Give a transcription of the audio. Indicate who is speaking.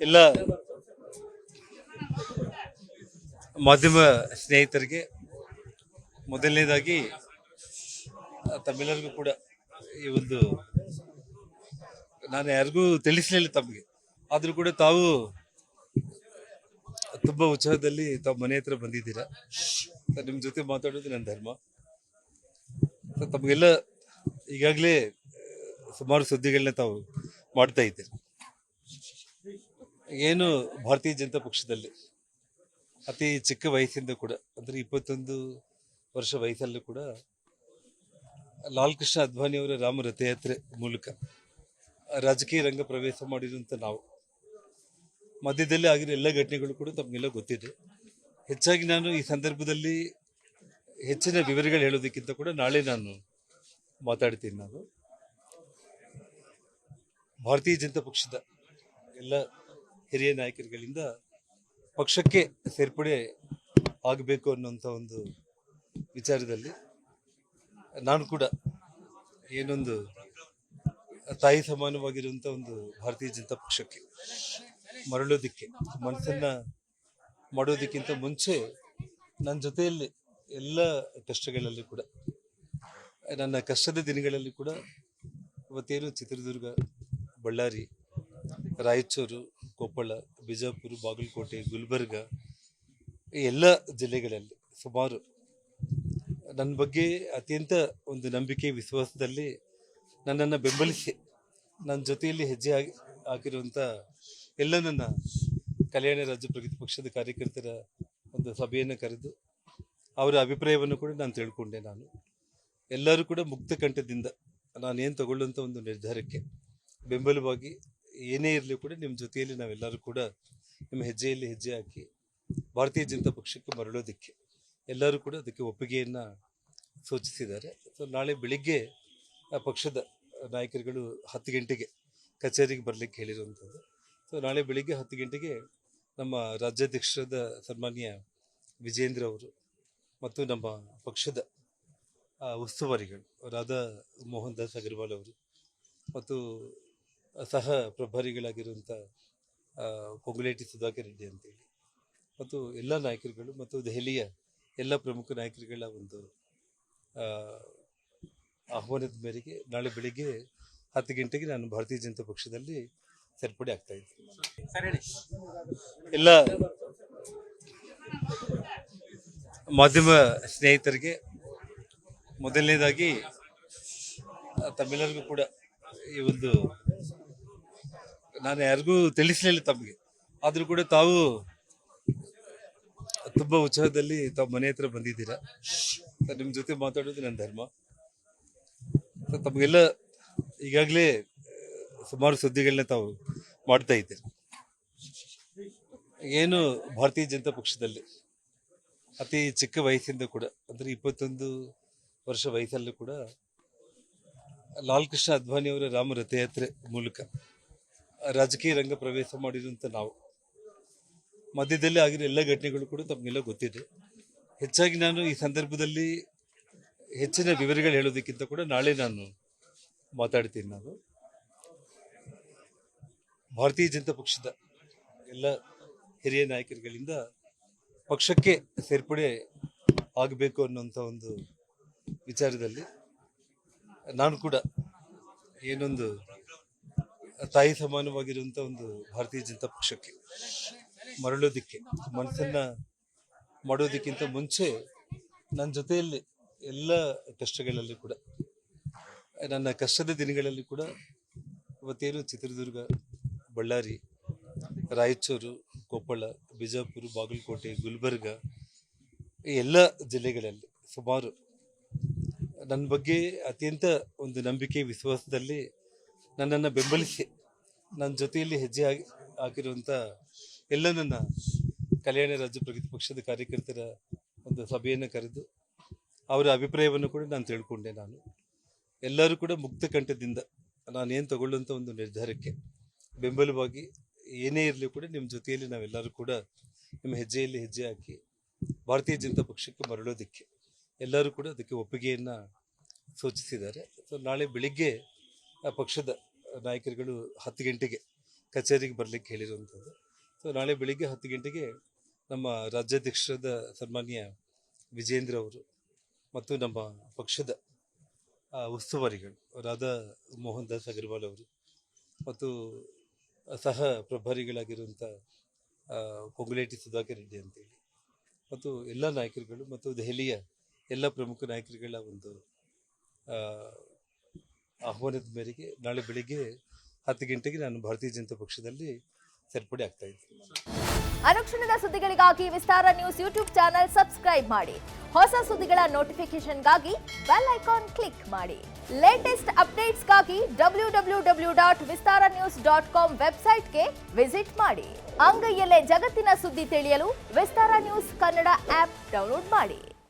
Speaker 1: ಎಲ್ಲ ಮಾಧ್ಯಮ ಸ್ನೇಹಿತರಿಗೆ ಮೊದಲನೇದಾಗಿ ತಮ್ಮೆಲ್ಲರಿಗೂ ಕೂಡ ಈ ಒಂದು ನಾನು ಯಾರಿಗೂ ತಿಳಿಸಲಿಲ್ಲ ತಮಗೆ, ಆದರೂ ಕೂಡ ತಾವು ತುಂಬಾ ಉತ್ಸಾಹದಲ್ಲಿ ತಾವು ಮನೆ ಹತ್ರ ಬಂದಿದ್ದೀರಾ. ನಿಮ್ಮ ಜೊತೆ ಮಾತಾಡೋದು ನನ್ನ ಧರ್ಮ. ತಮಗೆಲ್ಲ ಈಗಾಗಲೇ ಸುಮಾರು ಸುದ್ದಿಗಳನ್ನ ತಾವು ಮಾಡ್ತಾ ಇದ್ದೀರಿ. ಏನು ಭಾರತೀಯ ಜನತಾ ಪಕ್ಷದಲ್ಲಿ ಅತಿ ಚಿಕ್ಕ ವಯಸ್ಸಿಂದ ಕೂಡ, ಅಂದರೆ 21 ವರ್ಷ ವಯಸ್ಸಲ್ಲೂ ಕೂಡ ಲಾಲ್ ಕೃಷ್ಣ ಅದ್ವಾನಿಯವರ ರಾಮ ರಥಯಾತ್ರೆ ಮೂಲಕ ರಾಜಕೀಯ ರಂಗ ಪ್ರವೇಶ ಮಾಡಿರುವಂಥ ನಾವು, ಮಧ್ಯದಲ್ಲಿ ಆಗಿರೋ ಎಲ್ಲ ಘಟನೆಗಳು ಕೂಡ ತಮಗೆಲ್ಲ ಗೊತ್ತಿದೆ. ಹೆಚ್ಚಾಗಿ ನಾನು ಈ ಸಂದರ್ಭದಲ್ಲಿ ಹೆಚ್ಚಿನ ವಿವರಗಳು ಹೇಳೋದಕ್ಕಿಂತ ಕೂಡ ನಾಳೆ ನಾನು ಮಾತಾಡ್ತೀನಿ. ನಾನು ಭಾರತೀಯ ಜನತಾ ಪಕ್ಷದ ಎಲ್ಲ ಹಿರಿಯ ನಾಯಕರುಗಳಿಂದ ಪಕ್ಷಕ್ಕೆ ಸೇರ್ಪಡೆ ಆಗಬೇಕು ಅನ್ನೋಂಥ ಒಂದು ವಿಚಾರದಲ್ಲಿ ನಾನು ಕೂಡ ಏನೊಂದು ತಾಯಿ ಸಮಾನವಾಗಿರುವಂಥ ಒಂದು ಭಾರತೀಯ ಜನತಾ ಪಕ್ಷಕ್ಕೆ ಮರಳೋದಿಕ್ಕೆ ಮನಸ್ಸನ್ನ ಮಾಡೋದಕ್ಕಿಂತ ಮುಂಚೆ ನನ್ನ ಜೊತೆಯಲ್ಲಿ ಎಲ್ಲ ಕಷ್ಟಗಳಲ್ಲಿ ಕೂಡ, ನನ್ನ ಕಷ್ಟದ ದಿನಗಳಲ್ಲಿ ಕೂಡ ಇವತ್ತೇನು ಚಿತ್ರದುರ್ಗ, ಬಳ್ಳಾರಿ, ರಾಯಚೂರು, ಕೊಪ್ಪಳ, ಬಿಜಾಪುರ, ಬಾಗಲಕೋಟೆ, ಗುಲ್ಬರ್ಗ ಈ ಎಲ್ಲ ಜಿಲ್ಲೆಗಳಲ್ಲಿ ಸುಮಾರು ನನ್ನ ಬಗ್ಗೆ ಅತ್ಯಂತ ಒಂದು ನಂಬಿಕೆ ವಿಶ್ವಾಸದಲ್ಲಿ ನನ್ನನ್ನು ಬೆಂಬಲಿಸಿ ನನ್ನ ಜೊತೆಯಲ್ಲಿ ಹೆಜ್ಜೆ ಹಾಕಿರುವಂಥ ಎಲ್ಲ ನನ್ನ ಕಲ್ಯಾಣ ರಾಜ್ಯ ಪ್ರಗತಿ ಪಕ್ಷದ ಕಾರ್ಯಕರ್ತರ ಒಂದು ಸಭೆಯನ್ನು ಕರೆದು ಅವರ ಅಭಿಪ್ರಾಯವನ್ನು ಕೂಡ ನಾನು ತಿಳ್ಕೊಂಡೆ. ನಾನು ಎಲ್ಲರೂ ಕೂಡ ಮುಕ್ತ ಕಂಠದಿಂದ ನಾನೇನು ತಗೊಳ್ಳುವಂಥ ಒಂದು ನಿರ್ಧಾರಕ್ಕೆ ಬೆಂಬಲವಾಗಿ ಏನೇ ಇರಲಿ ಕೂಡ ನಿಮ್ಮ ಜೊತೆಯಲ್ಲಿ ನಾವೆಲ್ಲರೂ ಕೂಡ ನಿಮ್ಮ ಹೆಜ್ಜೆಯಲ್ಲಿ ಹೆಜ್ಜೆ ಹಾಕಿ ಭಾರತೀಯ ಜನತಾ ಪಕ್ಷಕ್ಕೆ ಮರಳೋದಕ್ಕೆ ಎಲ್ಲರೂ ಕೂಡ ಅದಕ್ಕೆ ಒಪ್ಪಿಗೆಯನ್ನು ಸೂಚಿಸಿದ್ದಾರೆ. ಸೊ ನಾಳೆ ಬೆಳಿಗ್ಗೆ ಆ ಪಕ್ಷದ ನಾಯಕರುಗಳು 10 ಗಂಟೆಗೆ ಕಚೇರಿಗೆ ಬರಲಿಕ್ಕೆ ಹೇಳಿರುವಂಥದ್ದು. ಸೊ ನಾಳೆ ಬೆಳಿಗ್ಗೆ 10 ಗಂಟೆಗೆ ನಮ್ಮ ರಾಜ್ಯಾಧ್ಯಕ್ಷರಾದ ಸನ್ಮಾನ್ಯ ವಿಜೇಂದ್ರ ಅವರು ಮತ್ತು ನಮ್ಮ ಪಕ್ಷದ ಉಸ್ತುವಾರಿಗಳು ರಾಧಾ ಮೋಹನ್ ದಾಸ್ ಅಗರ್ವಾಲ್ ಅವರು ಮತ್ತು ಸಹ ಪ್ರಭಾರಿಗಳಾಗಿರುವಂಥ ಪೊಂಗುಲೇಟಿ ಸುಧಾಕರ್ ರೆಡ್ಡಿ ಅಂತೇಳಿ ಮತ್ತು ಎಲ್ಲ ನಾಯಕರುಗಳು ಮತ್ತು ದೆಹಲಿಯ ಎಲ್ಲ ಪ್ರಮುಖ ನಾಯಕರುಗಳ ಒಂದು ಆಹ್ವಾನದ ಮೇರೆಗೆ ನಾಳೆ ಬೆಳಿಗ್ಗೆ 10 ಗಂಟೆಗೆ ನಾನು ಭಾರತೀಯ ಜನತಾ ಪಕ್ಷದಲ್ಲಿ ಸೇರ್ಪಡೆ ಆಗ್ತಾ ಇದ್ದೀನಿ. ಎಲ್ಲ ಮಾಧ್ಯಮ ಸ್ನೇಹಿತರಿಗೆ ಮೊದಲನೇದಾಗಿ ತಮ್ಮೆಲ್ಲರಿಗೂ ಕೂಡ ಈ ಒಂದು ನಾನು ಯಾರಿಗೂ ತಿಳಿಸಲಿಲ್ಲ ತಮಗೆ, ಆದರೂ ಕೂಡ ತಾವು ತುಂಬಾ ಉತ್ಸಾಹದಲ್ಲಿ ತಾವು ಮನೆ ಹತ್ರ ಬಂದಿದ್ದೀರಾ. ನಿಮ್ಮ ಜೊತೆ ಮಾತಾಡೋದು ನನ್ನ ಧರ್ಮ. ತಮಗೆಲ್ಲ ಈಗಾಗಲೇ ಸುಮಾರು ಸುದ್ದಿಗಳನ್ನ ತಾವು ಮಾಡ್ತಾ ಇದ್ದೀರಿ. ಏನು ಭಾರತೀಯ ಜನತಾ ಪಕ್ಷದಲ್ಲಿ ಅತಿ ಚಿಕ್ಕ ವಯಸ್ಸಿಂದ ಕೂಡ, ಅಂದರೆ 21 ವರ್ಷ ವಯಸ್ಸಲ್ಲೂ ಕೂಡ ಲಾಲ್ ಕೃಷ್ಣ ಅದ್ವಾನಿಯವರ ರಾಮ ರಥಯಾತ್ರೆ ಮೂಲಕ ರಾಜಕೀಯ ರಂಗ ಪ್ರವೇಶ ಮಾಡಿರುವಂಥ ನಾವು, ಮಧ್ಯದಲ್ಲಿ ಆಗಿರೋ ಎಲ್ಲ ಘಟನೆಗಳು ಕೂಡ ತಮಗೆಲ್ಲ ಗೊತ್ತಿದೆ. ಹೆಚ್ಚಾಗಿ ನಾನು ಈ ಸಂದರ್ಭದಲ್ಲಿ ಹೆಚ್ಚಿನ ವಿವರಗಳು ಹೇಳೋದಕ್ಕಿಂತ ಕೂಡ ನಾಳೆ ನಾನು ಮಾತಾಡ್ತೀನಿ. ನಾನು ಭಾರತೀಯ ಜನತಾ ಪಕ್ಷದ ಎಲ್ಲ ಹಿರಿಯ ನಾಯಕರುಗಳಿಂದ ಪಕ್ಷಕ್ಕೆ ಸೇರ್ಪಡೆ ಆಗಬೇಕು ಅನ್ನೋಂಥ ಒಂದು ವಿಚಾರದಲ್ಲಿ ನಾನು ಕೂಡ ಏನೊಂದು ತಾಯಿ ಸಮಾನವಾಗಿರುವಂಥ ಒಂದು ಭಾರತೀಯ ಜನತಾ ಪಕ್ಷಕ್ಕೆ ಮರಳೋದಿಕ್ಕೆ ಮನಸ್ಸನ್ನ ಮಾಡೋದಕ್ಕಿಂತ ಮುಂಚೆ ನನ್ನ ಜೊತೆಯಲ್ಲಿ ಎಲ್ಲ ಕಷ್ಟಗಳಲ್ಲಿ ಕೂಡ, ನನ್ನ ಕಷ್ಟದ ದಿನಗಳಲ್ಲಿ ಕೂಡ ಇವತ್ತೇನು ಚಿತ್ರದುರ್ಗ, ಬಳ್ಳಾರಿ, ರಾಯಚೂರು, ಕೊಪ್ಪಳ, ಬಿಜಾಪುರ, ಬಾಗಲಕೋಟೆ, ಗುಲ್ಬರ್ಗ ಈ ಎಲ್ಲ ಜಿಲ್ಲೆಗಳಲ್ಲಿ ಸುಮಾರು ನನ್ನ ಬಗ್ಗೆ ಅತ್ಯಂತ ಒಂದು ನಂಬಿಕೆ ವಿಶ್ವಾಸದಲ್ಲಿ ನನ್ನನ್ನು ಬೆಂಬಲಿಸಿ ನನ್ನ ಜೊತೆಯಲ್ಲಿ ಹೆಜ್ಜೆ ಹಾಕಿರುವಂಥ ಎಲ್ಲ ನನ್ನ ಕಲ್ಯಾಣ ರಾಜ್ಯ ಪ್ರಗತಿ ಪಕ್ಷದ ಕಾರ್ಯಕರ್ತರ ಒಂದು ಸಭೆಯನ್ನು ಕರೆದು ಅವರ ಅಭಿಪ್ರಾಯವನ್ನು ಕೂಡ ನಾನು ತಿಳ್ಕೊಂಡೆ. ನಾನು ಎಲ್ಲರೂ ಕೂಡ ಮುಕ್ತ ಕಂಠದಿಂದ ನಾನೇನು ತಗೊಳ್ಳುವಂಥ ಒಂದು ನಿರ್ಧಾರಕ್ಕೆ ಬೆಂಬಲವಾಗಿ ಏನೇ ಇರಲಿ ಕೂಡ ನಿಮ್ಮ ಜೊತೆಯಲ್ಲಿ ನಾವೆಲ್ಲರೂ ಕೂಡ ನಿಮ್ಮ ಹೆಜ್ಜೆಯಲ್ಲಿ ಹೆಜ್ಜೆ ಹಾಕಿ ಭಾರತೀಯ ಜನತಾ ಪಕ್ಷಕ್ಕೆ ಮರಳೋದಕ್ಕೆ ಎಲ್ಲರೂ ಕೂಡ ಅದಕ್ಕೆ ಒಪ್ಪಿಗೆಯನ್ನು ಸೂಚಿಸಿದ್ದಾರೆ. ಸೊ ನಾಳೆ ಬೆಳಿಗ್ಗೆ ಆ ಪಕ್ಷದ ನಾಯಕರುಗಳು 10 ಗಂಟೆಗೆ ಕಚೇರಿಗೆ ಬರಲಿಕ್ಕೆ ಹೇಳಿರುವಂಥದ್ದು. ಸೊ ನಾಳೆ ಬೆಳಿಗ್ಗೆ 10 ಗಂಟೆಗೆ ನಮ್ಮ ರಾಜ್ಯಾಧ್ಯಕ್ಷರಾದ ಸನ್ಮಾನ್ಯ ವಿಜೇಂದ್ರ ಅವರು ಮತ್ತು ನಮ್ಮ ಪಕ್ಷದ ಉಸ್ತುವಾರಿಗಳು ರಾಧಾ ಮೋಹನ್ ದಾಸ್ ಅಗರ್ವಾಲ್ ಅವರು ಮತ್ತು ಸಹ ಪ್ರಭಾರಿಗಳಾಗಿರುವಂಥ ಪೊಂಗುಲೇಟಿ ಸುಧಾಕರ್ ರೆಡ್ಡಿ ಅಂತೇಳಿ ಮತ್ತು ಎಲ್ಲ ನಾಯಕರುಗಳು ಮತ್ತು ದೆಹಲಿಯ ಎಲ್ಲ ಪ್ರಮುಖ ನಾಯಕರುಗಳ ಒಂದು ಆಹ್ವಾನದ ಮೇರೆಗೆ ನಾಳೆ ಬೆಳಿಗ್ಗೆ 10 ಗಂಟೆಗೆ ನಾನು ಭಾರತೀಯ ಜನತಾ ಪಕ್ಷದಲ್ಲಿ ಸೇರ್ಪಡೆ ಆಗ್ತಾ ಇದ್ದೀನಿ.
Speaker 2: ಅನುಕ್ಷಣದ ಸುದ್ದಿಗಳಿಗಾಗಿ ವಿಸ್ತಾರ ನ್ಯೂಸ್ ಯೂಟ್ಯೂಬ್ ಚಾನೆಲ್ ಸಬ್ಸ್ಕ್ರೈಬ್ ಮಾಡಿ. ಹೊಸ ಸುದ್ದಿಗಳ ನೋಟಿಫಿಕೇಶನ್ಗಾಗಿ ಬೆಲ್ ಐಕಾನ್ ಕ್ಲಿಕ್ ಮಾಡಿ. ಲೇಟೆಸ್ಟ್ ಅಪ್ಡೇಟ್ಸ್ಗಾಗಿ www.vistaranews.com ವೆಬ್ಸೈಟ್ಗೆ ವಿಸಿಟ್ ಮಾಡಿ. ಅಂಗೈಯಲ್ಲೇ ಜಗತ್ತಿನ ಸುದ್ದಿ ತಿಳಿಯಲು ವಿಸ್ತಾರ ನ್ಯೂಸ್ ಕನ್ನಡ ಆಪ್ ಡೌನ್ಲೋಡ್ ಮಾಡಿ.